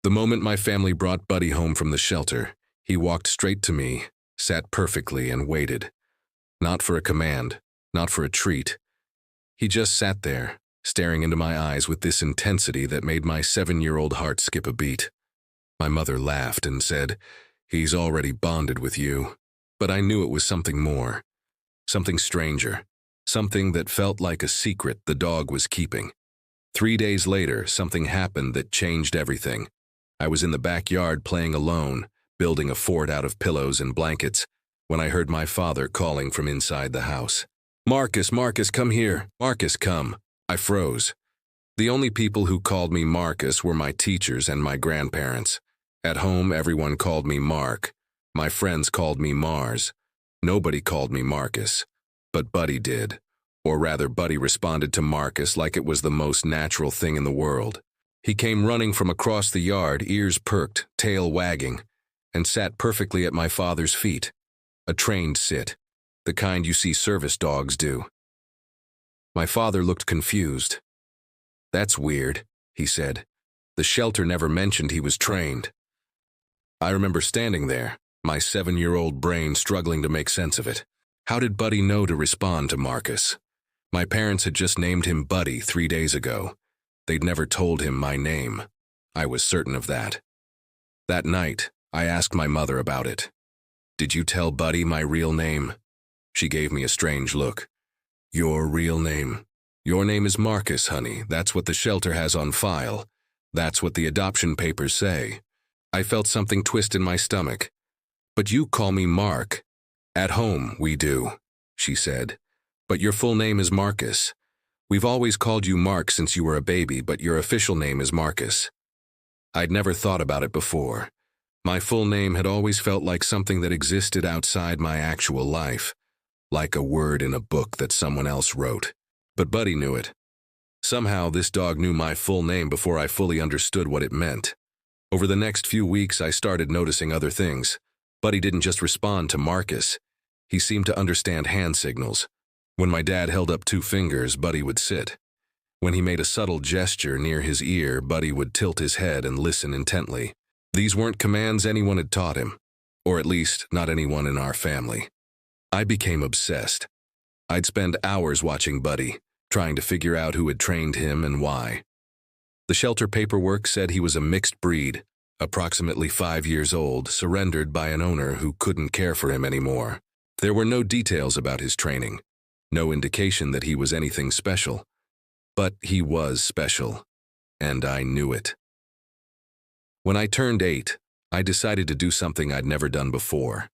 The moment my family brought Buddy home from the shelter, he walked straight to me, sat perfectly, and waited. Not for a command, not for a treat. He just sat there, staring into my eyes with this intensity that made my 7-year-old heart skip a beat. My mother laughed and said, "He's already bonded with you." But I knew it was something more, something stranger, something that felt like a secret the dog was keeping. 3 days later, something happened that changed everything. I was in the backyard playing alone, building a fort out of pillows and blankets, when I heard my father calling from inside the house. "Marcus, Marcus, come here. Marcus, come." I froze. The only people who called me Marcus were my teachers and my grandparents. At home, everyone called me Mark. My friends called me Mars. Nobody called me Marcus. But Buddy did. Or rather, Buddy responded to Marcus like it was the most natural thing in the world. He came running from across the yard, ears perked, tail wagging, and sat perfectly at my father's feet. A trained sit, the kind you see service dogs do. My father looked confused. "That's weird," he said. "The shelter never mentioned he was trained." I remember standing there, my 7-year-old brain struggling to make sense of it. How did Buddy know to respond to Marcus? My parents had just named him Buddy 3 days ago. They'd never told him my name. I was certain of that. That night, I asked my mother about it. "Did you tell Buddy my real name?" She gave me a strange look. "Your real name? Your name is Marcus, honey. That's what the shelter has on file. That's what the adoption papers say." I felt something twist in my stomach. "But you call me Mark." "At home, we do," she said. "But your full name is Marcus. We've always called you Mark since you were a baby, but your official name is Marcus." I'd never thought about it before. My full name had always felt like something that existed outside my actual life, like a word in a book that someone else wrote. But Buddy knew it. Somehow, this dog knew my full name before I fully understood what it meant. Over the next few weeks, I started noticing other things. Buddy didn't just respond to Marcus. He seemed to understand hand signals. When my dad held up 2 fingers, Buddy would sit. When he made a subtle gesture near his ear, Buddy would tilt his head and listen intently. These weren't commands anyone had taught him, or at least not anyone in our family. I became obsessed. I'd spend hours watching Buddy, trying to figure out who had trained him and why. The shelter paperwork said he was a mixed breed, approximately 5 years old, surrendered by an owner who couldn't care for him anymore. There were no details about his training, no indication that he was anything special. But he was special, and I knew it. When I turned 8, I decided to do something I'd never done before.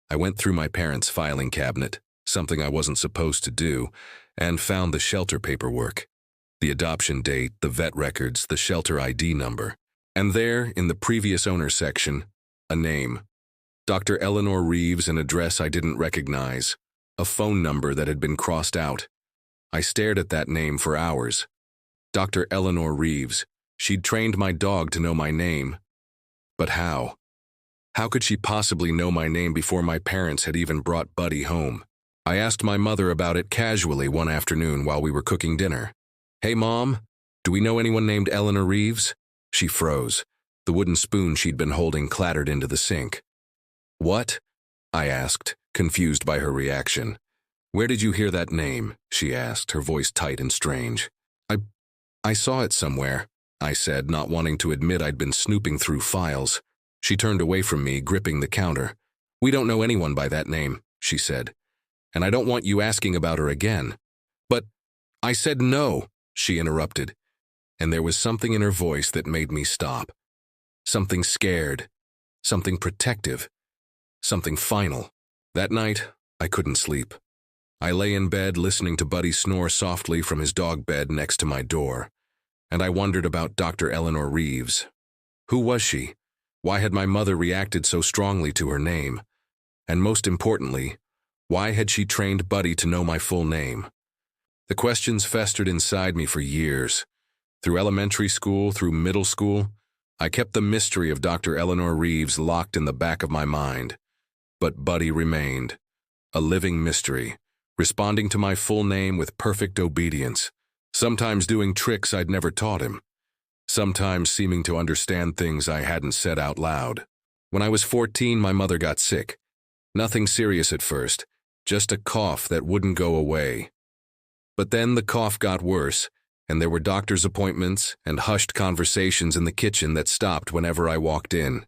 I went through my parents' filing cabinet, something I wasn't supposed to do, and found the shelter paperwork. The adoption date, the vet records, the shelter ID number. And there, in the previous owner section, a name. Dr. Eleanor Reeves, an address I didn't recognize, a phone number that had been crossed out. I stared at that name for hours. Dr. Eleanor Reeves. She'd trained my dog to know my name. But how? How could she possibly know my name before my parents had even brought Buddy home? I asked my mother about it casually one afternoon while we were cooking dinner. "Hey, Mom, do we know anyone named Eleanor Reeves?" She froze. The wooden spoon she'd been holding clattered into the sink. "What?" I asked, confused by her reaction. "Where did you hear that name?" she asked, her voice tight and strange. I saw it somewhere," I said, not wanting to admit I'd been snooping through files. She turned away from me, gripping the counter. "We don't know anyone by that name," she said. "And I don't want you asking about her again." "But I said no," she interrupted. And there was something in her voice that made me stop. Something scared, something protective, something final. That night, I couldn't sleep. I lay in bed listening to Buddy snore softly from his dog bed next to my door. And I wondered about Dr. Eleanor Reeves. Who was she? Why had my mother reacted so strongly to her name? And most importantly, why had she trained Buddy to know my full name? The questions festered inside me for years. Through elementary school, through middle school, I kept the mystery of Dr. Eleanor Reeves locked in the back of my mind. But Buddy remained, a living mystery, responding to my full name with perfect obedience, sometimes doing tricks I'd never taught him. sometimes seeming to understand things I hadn't said out loud. When I was 14, my mother got sick. Nothing serious at first, just a cough that wouldn't go away. But then the cough got worse, and there were doctor's appointments and hushed conversations in the kitchen that stopped whenever I walked in.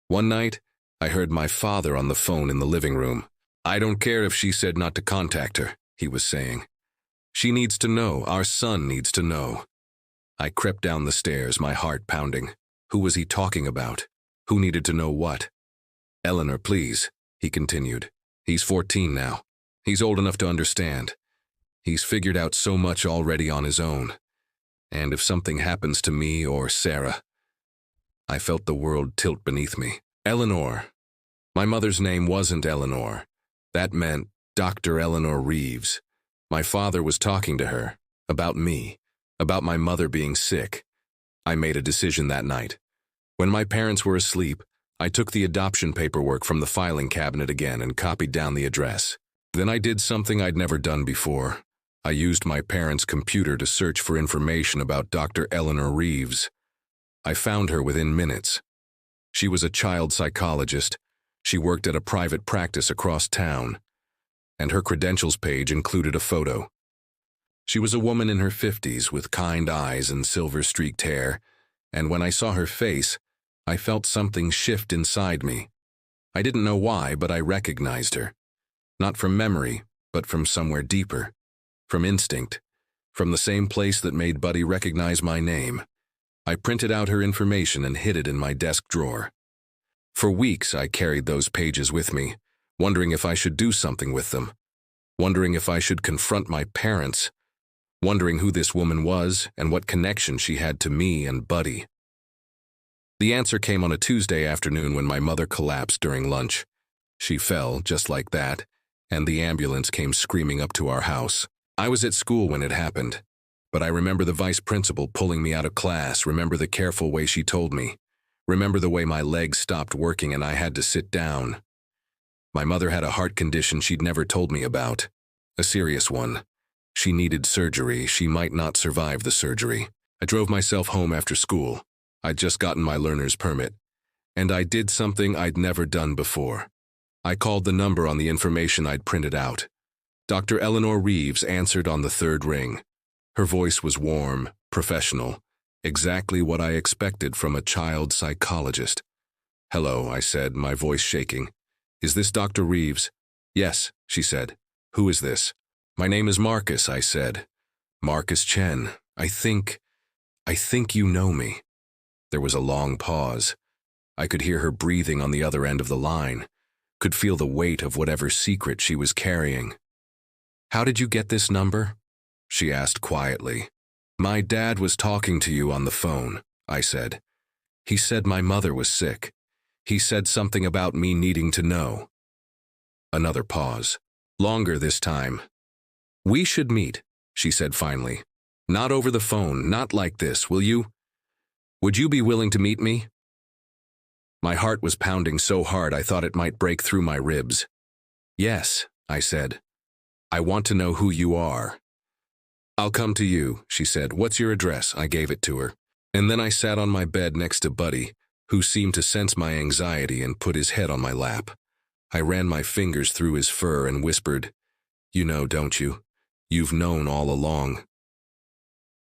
One night, I heard my father on the phone in the living room. "I don't care if she said not to contact her," he was saying. "She needs to know, our son needs to know." I crept down the stairs, my heart pounding. Who was he talking about? Who needed to know what? "Eleanor, please," he continued. "He's 14 now. He's old enough to understand. He's figured out so much already on his own. And if something happens to me or Sarah..." I felt the world tilt beneath me. Eleanor. My mother's name wasn't Eleanor. That meant Dr. Eleanor Reeves. My father was talking to her, about me, about my mother being sick. I made a decision that night. When my parents were asleep, I took the adoption paperwork from the filing cabinet again and copied down the address. Then I did something I'd never done before. I used my parents' computer to search for information about Dr. Eleanor Reeves. I found her within minutes. She was a child psychologist. She worked at a private practice across town, and her credentials page included a photo. She was a woman in her 50s with kind eyes and silver-streaked hair, and when I saw her face, I felt something shift inside me. I didn't know why, but I recognized her. Not from memory, but from somewhere deeper. From instinct. From the same place that made Buddy recognize my name. I printed out her information and hid it in my desk drawer. For weeks, I carried those pages with me, wondering if I should do something with them. Wondering if I should confront my parents. Wondering who this woman was and what connection she had to me and Buddy. The answer came on a Tuesday afternoon when my mother collapsed during lunch. She fell, just like that, and the ambulance came screaming up to our house. I was at school when it happened, but I remember the vice principal pulling me out of class, remember the careful way she told me, remember the way my legs stopped working and I had to sit down. My mother had a heart condition she'd never told me about, a serious one. She needed surgery. She might not survive the surgery. I drove myself home after school. I'd just gotten my learner's permit, and I did something I'd never done before. I called the number on the information I'd printed out. Dr. Eleanor Reeves answered on the third ring. Her voice was warm, professional, exactly what I expected from a child psychologist. "Hello," I said, my voice shaking. "Is this Dr. Reeves?" "Yes," she said. "Who is this?" "My name is Marcus," I said. "Marcus Chen. I think you know me." There was a long pause. I could hear her breathing on the other end of the line, could feel the weight of whatever secret she was carrying. "How did you get this number?" she asked quietly. "My dad was talking to you on the phone," I said. "He said my mother was sick. He said something about me needing to know." Another pause. Longer this time. "We should meet," she said finally. "Not over the phone, not like this, will you? Would you be willing to meet me?" My heart was pounding so hard I thought it might break through my ribs. "Yes," I said. "I want to know who you are." "I'll come to you," she said. "What's your address?" I gave it to her. And then I sat on my bed next to Buddy, who seemed to sense my anxiety and put his head on my lap. I ran my fingers through his fur and whispered, "You know, don't you? You've known all along."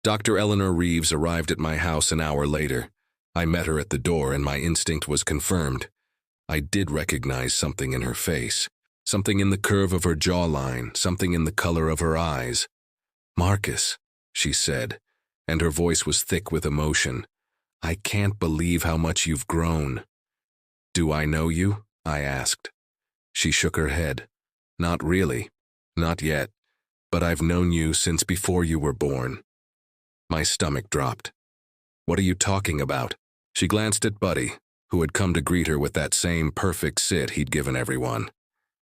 Dr. Eleanor Reeves arrived at my house an hour later. I met her at the door and my instinct was confirmed. I did recognize something in her face, something in the curve of her jawline, something in the color of her eyes. "Marcus," she said, and her voice was thick with emotion. "I can't believe how much you've grown." "Do I know you?" I asked. She shook her head. "Not really. Not yet. But I've known you since before you were born." My stomach dropped. "What are you talking about?" She glanced at Buddy, who had come to greet her with that same perfect sit he'd given everyone.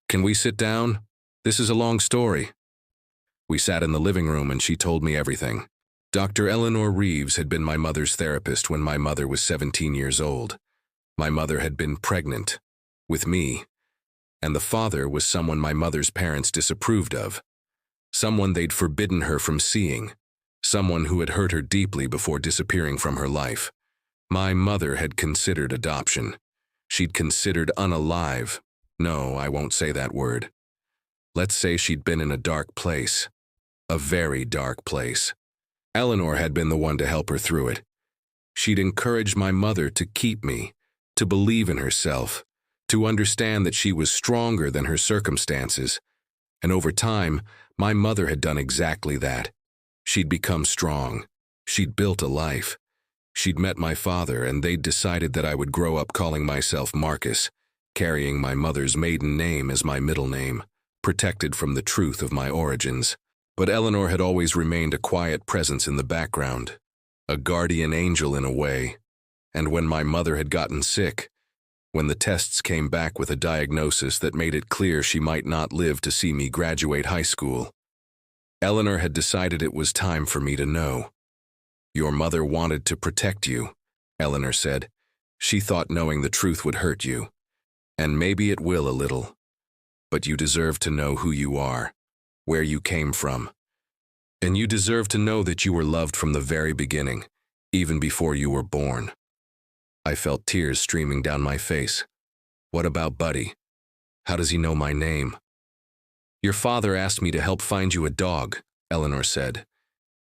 "Can we sit down? This is a long story." We sat in the living room and she told me everything. Dr. Eleanor Reeves had been my mother's therapist when my mother was 17 years old. My mother had been pregnant, with me, and the father was someone my mother's parents disapproved of, someone they'd forbidden her from seeing. someone who had hurt her deeply before disappearing from her life. My mother had considered adoption. She'd considered unalive. No, I won't say that word. Let's say she'd been in a dark place. A very dark place. Eleanor had been the one to help her through it. She'd encouraged my mother to keep me, to believe in herself, to understand that she was stronger than her circumstances. And over time, my mother had done exactly that. She'd become strong. She'd built a life. She'd met my father, and they'd decided that I would grow up calling myself Marcus, carrying my mother's maiden name as my middle name, protected from the truth of my origins. But Eleanor had always remained a quiet presence in the background, a guardian angel in a way. And when my mother had gotten sick, when the tests came back with a diagnosis that made it clear she might not live to see me graduate high school, Eleanor had decided it was time for me to know. "Your mother wanted to protect you," Eleanor said. "She thought knowing the truth would hurt you. And maybe it will a little. But you deserve to know who you are, where you came from. And you deserve to know that you were loved from the very beginning, even before you were born." I felt tears streaming down my face. "What about Buddy? How does he know my name?" "Your father asked me to help find you a dog," Eleanor said.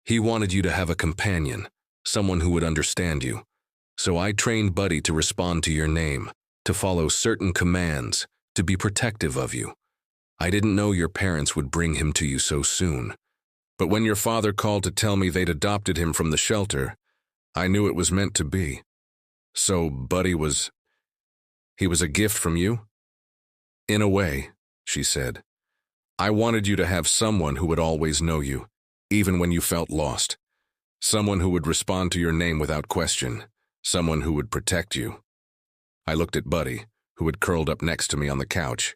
"He wanted you to have a companion, someone who would understand you. So I trained Buddy to respond to your name, to follow certain commands, to be protective of you. I didn't know your parents would bring him to you so soon. But when your father called to tell me they'd adopted him from the shelter, I knew it was meant to be. So Buddy he was a gift from you?" "In a way," she said. "I wanted you to have someone who would always know you, even when you felt lost. Someone who would respond to your name without question. Someone who would protect you." I looked at Buddy, who had curled up next to me on the couch.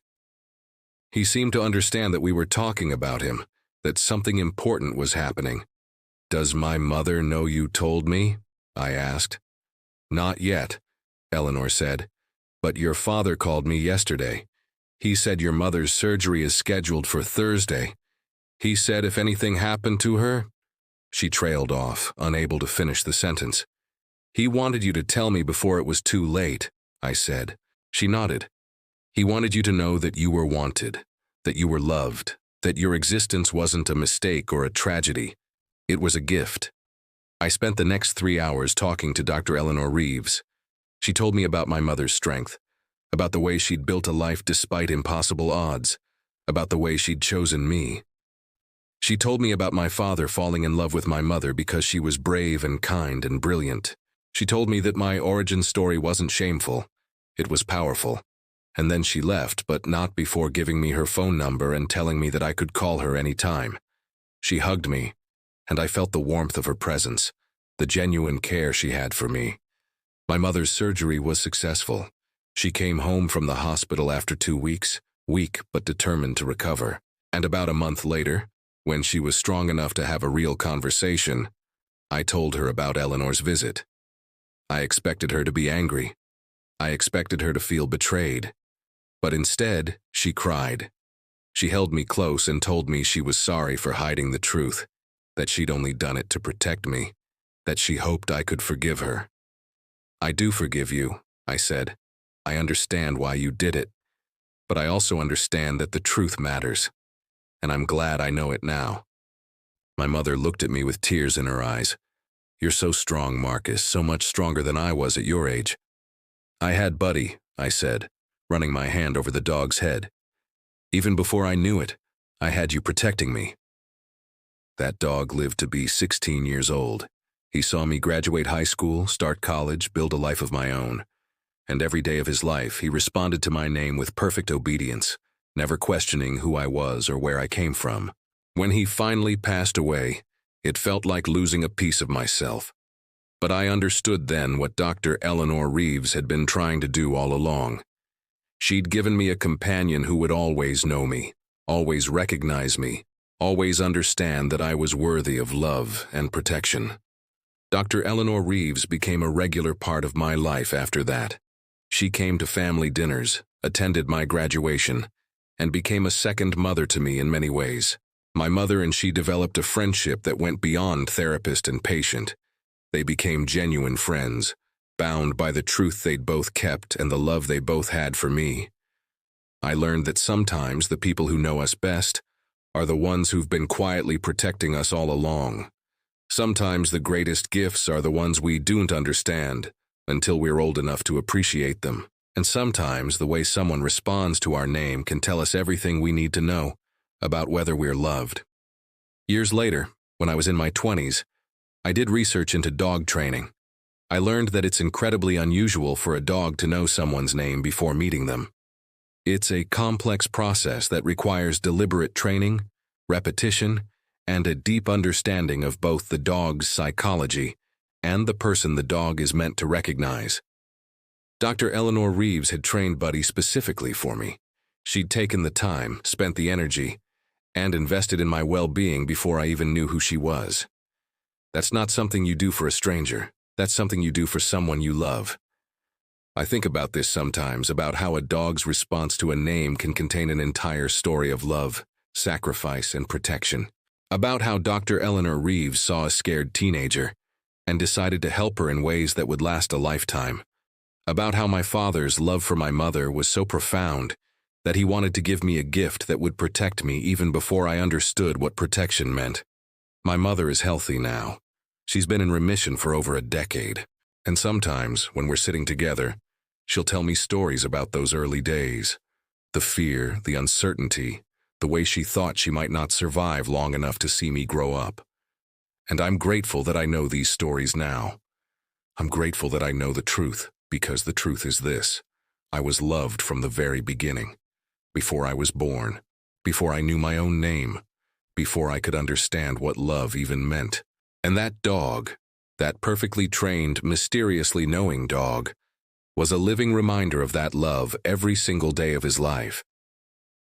He seemed to understand that we were talking about him, that something important was happening. "Does my mother know you told me?" I asked. "Not yet," Eleanor said. "But your father called me yesterday. He said your mother's surgery is scheduled for Thursday. He said if anything happened to her..." She trailed off, unable to finish the sentence. "He wanted you to tell me before it was too late," I said. She nodded. "He wanted you to know that you were wanted, that you were loved, that your existence wasn't a mistake or a tragedy. It was a gift." I spent the next 3 hours talking to Dr. Eleanor Reeves. She told me about my mother's strength, about the way she'd built a life despite impossible odds, about the way she'd chosen me. She told me about my father falling in love with my mother because she was brave and kind and brilliant. She told me that my origin story wasn't shameful. It was powerful. And then she left, but not before giving me her phone number and telling me that I could call her any time. She hugged me, and I felt the warmth of her presence, the genuine care she had for me. My mother's surgery was successful. She came home from the hospital after 2 weeks, weak but determined to recover. And about a month later, when she was strong enough to have a real conversation, I told her about Eleanor's visit. I expected her to be angry. I expected her to feel betrayed. But instead, she cried. She held me close and told me she was sorry for hiding the truth, that she'd only done it to protect me, that she hoped I could forgive her. "I do forgive you," I said. "I understand why you did it, but I also understand that the truth matters, and I'm glad I know it now." My mother looked at me with tears in her eyes. "You're so strong, Marcus, so much stronger than I was at your age." "I had Buddy," I said, running my hand over the dog's head. "Even before I knew it, I had you protecting me." That dog lived to be 16 years old. He saw me graduate high school, start college, build a life of my own. And every day of his life, he responded to my name with perfect obedience, never questioning who I was or where I came from. When he finally passed away, it felt like losing a piece of myself. But I understood then what Dr. Eleanor Reeves had been trying to do all along. She'd given me a companion who would always know me, always recognize me, always understand that I was worthy of love and protection. Dr. Eleanor Reeves became a regular part of my life after that. She came to family dinners, attended my graduation, and became a second mother to me in many ways. My mother and she developed a friendship that went beyond therapist and patient. They became genuine friends, bound by the truth they'd both kept and the love they both had for me. I learned that sometimes the people who know us best are the ones who've been quietly protecting us all along. Sometimes the greatest gifts are the ones we don't understand until we're old enough to appreciate them. And sometimes the way someone responds to our name can tell us everything we need to know about whether we're loved. Years later, when I was in my 20s, I did research into dog training. I learned that it's incredibly unusual for a dog to know someone's name before meeting them. It's a complex process that requires deliberate training, repetition, and a deep understanding of both the dog's psychology and the person the dog is meant to recognize. Dr. Eleanor Reeves had trained Buddy specifically for me. She'd taken the time, spent the energy, and invested in my well-being before I even knew who she was. That's not something you do for a stranger. That's something you do for someone you love. I think about this sometimes, about how a dog's response to a name can contain an entire story of love, sacrifice, and protection. About how Dr. Eleanor Reeves saw a scared teenager and decided to help her in ways that would last a lifetime. About how my father's love for my mother was so profound that he wanted to give me a gift that would protect me even before I understood what protection meant. My mother is healthy now. She's been in remission for over a decade. And sometimes, when we're sitting together, she'll tell me stories about those early days. The fear, the uncertainty, the way she thought she might not survive long enough to see me grow up. And I'm grateful that I know these stories now. I'm grateful that I know the truth, because the truth is this: I was loved from the very beginning. Before I was born, before I knew my own name, before I could understand what love even meant. And that dog, that perfectly trained, mysteriously knowing dog, was a living reminder of that love every single day of his life.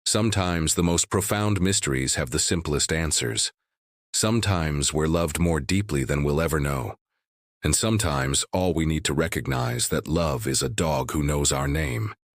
Sometimes the most profound mysteries have the simplest answers. Sometimes we're loved more deeply than we'll ever know. And sometimes all we need to recognize that love is a dog who knows our name.